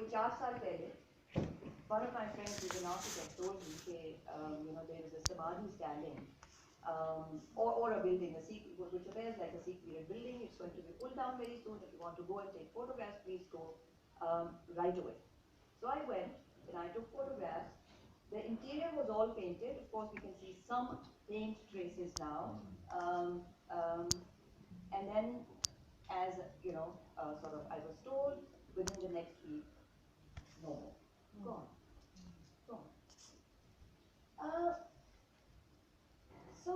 कोई 4 साल पहले one of my friends who's an architect told me that there is a samadhi standing or a building, which appears like a secret building. It's going to be pulled down very soon. If you want to go and take photographs, please go right away. So I went and I took photographs. The interior was all painted. Of course, we can see some paint traces now. And then, as sort of I was told, within the next week, no more. Gone. Gone. So,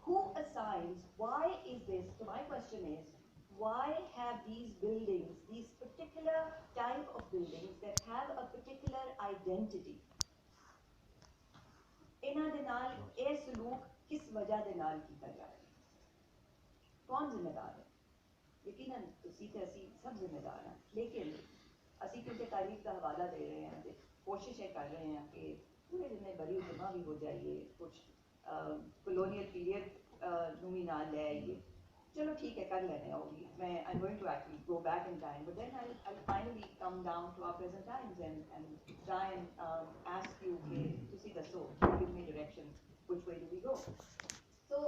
who assigns, why is this, so my question is, why have these buildings, these particular type of buildings that have a particular identity, ਇਹਨਾਂ ਦੇ ਨਾਲ ਇਹ ਸਲੂਕ ਕਿਸ ਵਜ੍ਹਾ ਦੇ ਨਾਲ ਕੀਤਾ ਜਾ ਰਿਹਾ ਹੈ ਕੌਣ ਜ਼ਿੰਮੇਦਾਰ ਹੈ ਯਕੀਨਨ ਤੁਸੀਂ ਤੇ ਅਸੀਂ ਸਭ ਜ਼ਿੰਮੇਦਾਰ ਹਾਂ ਲੇਕਿਨ ਅਸੀਂ ਕਿਉਂਕਿ ਤਾਰੀਖ ਦਾ ਹਵਾਲਾ ਦੇ ਰਹੇ ਹਾਂ ਤੇ ਕੋਸ਼ਿਸ਼ ਇਹ ਕਰ ਰਹੇ ਹਾਂ ਕਿ ਪੂਰੇ ਜਿੰਨੇ ਬਰੀ ਜਮਾ ਵੀ ਹੋ ਜਾਈਏ ਕੁਝ ਕਲੋਨੀਅਲ ਪੀਰੀਅਡ ਨੂੰ ਵੀ ਨਾਲ ਲੈ ਆਈਏ चलो ठीक है कर लेते हैं होगी मैं I'm going to actually go back in time but then I'll finally come down to our present times and try and ask you कि तुसी दसो give me direction which way do we go so